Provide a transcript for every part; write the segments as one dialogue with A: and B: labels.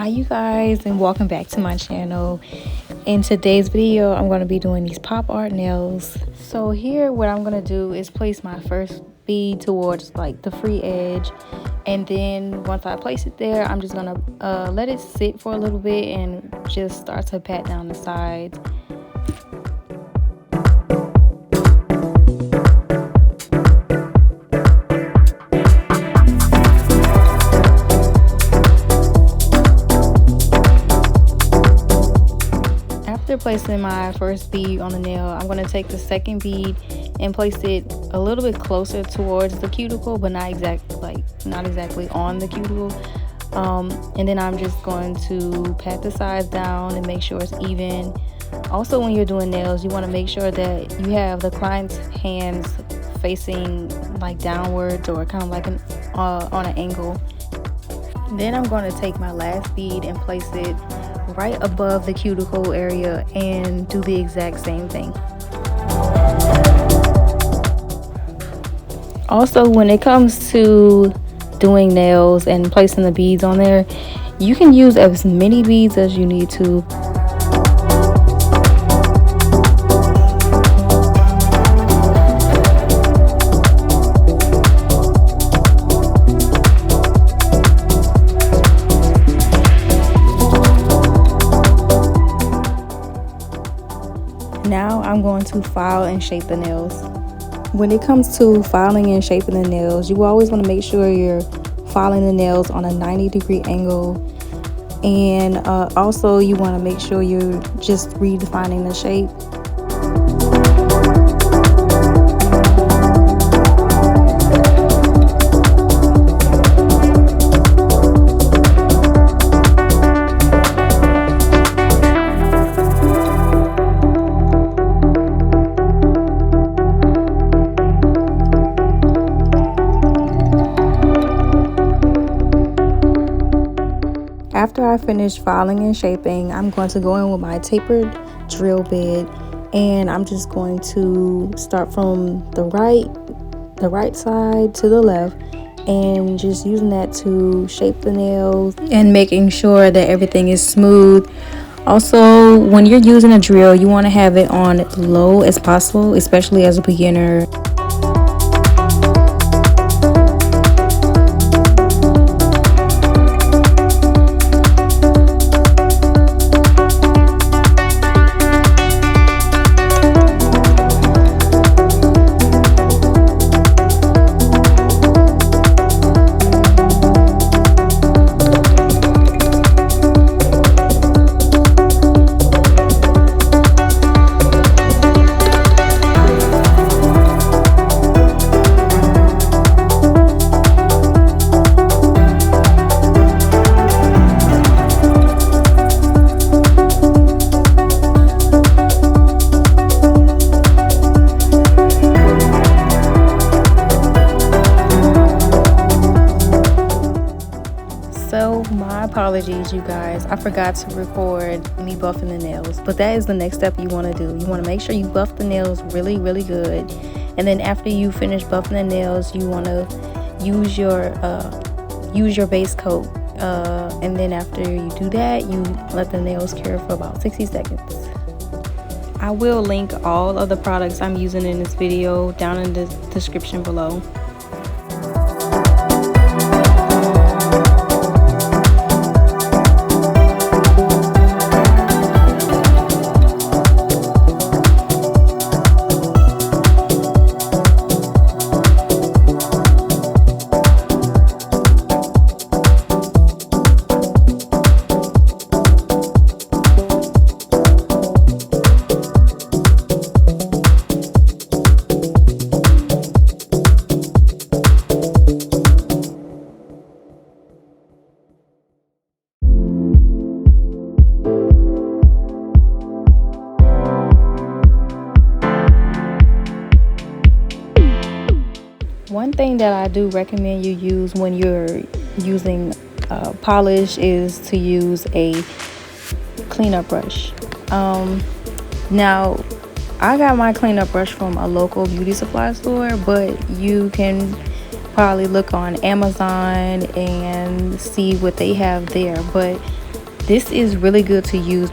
A: Hi you guys, and welcome back to my channel. In today's video I'm going to be doing these pop art nails. So here what I'm going to do is place my first bead towards like the free edge, and then once I place it there, I'm just going to let it sit for a little bit and just start to pat down the sides. After placing my first bead on the nail, I'm going to take the second bead and place it a little bit closer towards the cuticle, but not exactly on the cuticle. And then I'm just going to pat the sides down and make sure it's even. Also, when you're doing nails, you want to make sure that you have the client's hands facing like downwards or kind of like on an angle. Then I'm going to take my last bead and place it right above the cuticle area and do the exact same thing. Also, when it comes to doing nails and placing the beads on there, you can use as many beads as you need to. Now I'm going to file and shape the nails. When it comes to filing and shaping the nails, you always want to make sure you're filing the nails on a 90-degree angle, and also you want to make sure you're just redefining the shape. After I finish filing and shaping, I'm going to go in with my tapered drill bit, and I'm just going to start from the right side to the left, and just using that to shape the nails and making sure that everything is smooth. Also, when you're using a drill, you want to have it on low as possible, especially as a beginner. So my apologies, you guys, I forgot to record me buffing the nails, but that is the next step you want to do. You want to make sure you buff the nails really good, and then after you finish buffing the nails, you want to use your base coat, and then after you do that, you let the nails cure for about 60 seconds. I will link all of the products I'm using in this video down in the description below. One thing that I do recommend you use when you're using polish is to use a cleanup brush. Now I got my cleanup brush from a local beauty supply store, but you can probably look on Amazon and see what they have there. But This is really good to use.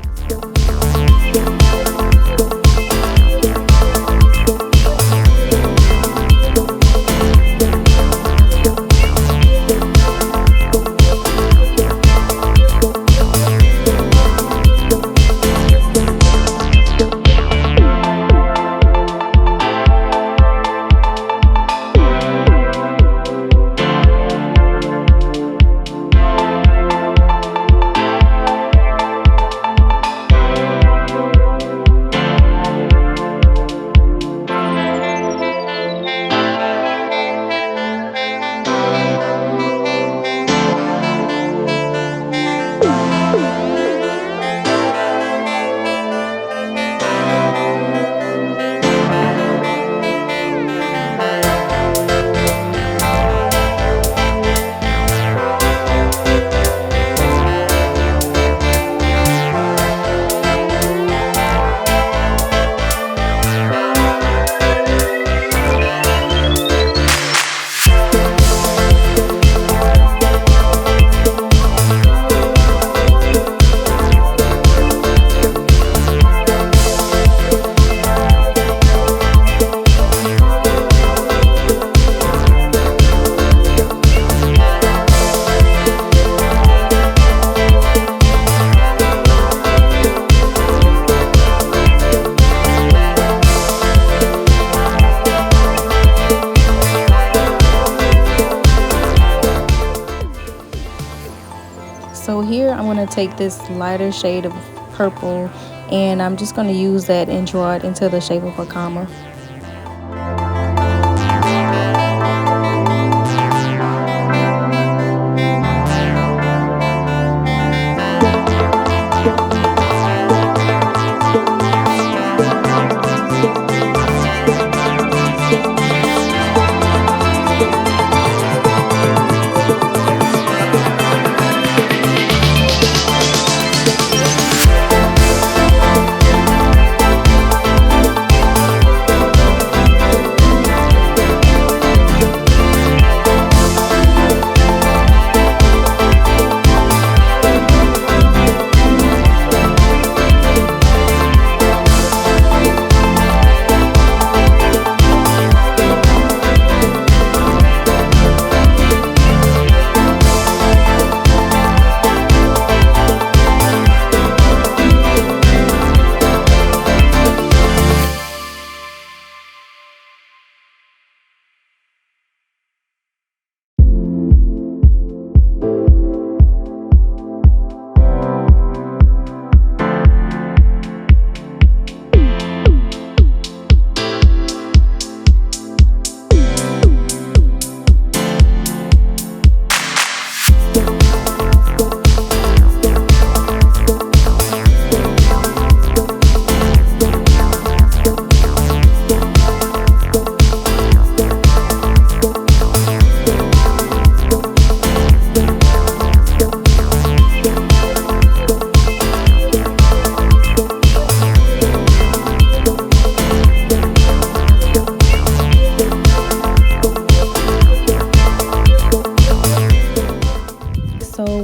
A: So here I'm going to take this lighter shade of purple, and I'm just going to use that and draw it into the shape of a comma.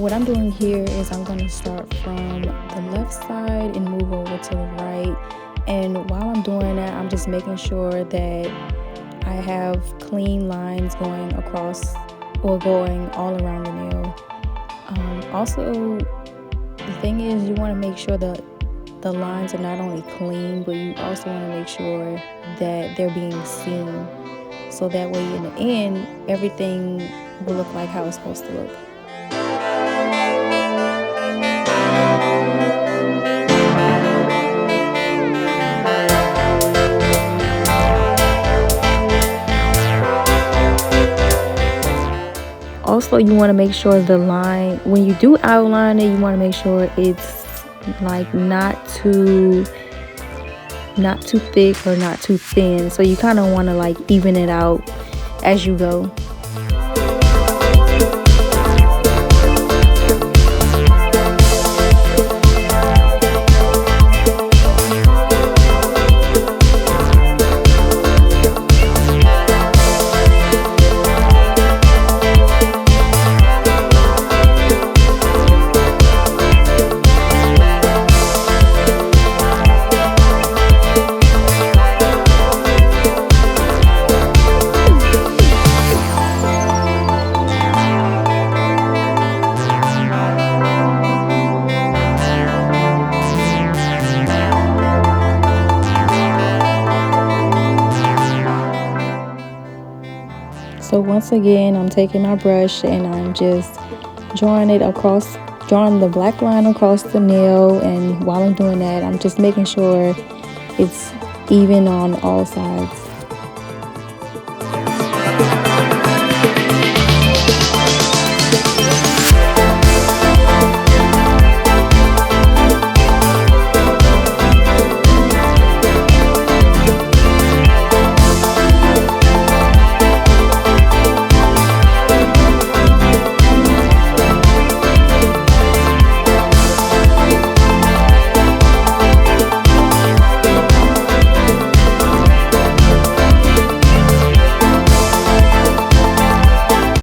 A: What I'm doing here is I'm going to start from the left side and move over to the right. And while I'm doing that, I'm just making sure that I have clean lines going across or going all around the nail. Also, the thing is, you want to make sure that the lines are not only clean, but you also want to make sure that they're being seen. So that way in the end, everything will look like how it's supposed to look. Also, you want to make sure the line, when you do outline it, you want to make sure it's like not too thick or not too thin. So you kind of want to like even it out as you go. So once again, I'm taking my brush and I'm just drawing it across, drawing the black line across the nail. And while I'm doing that, I'm just making sure it's even on all sides.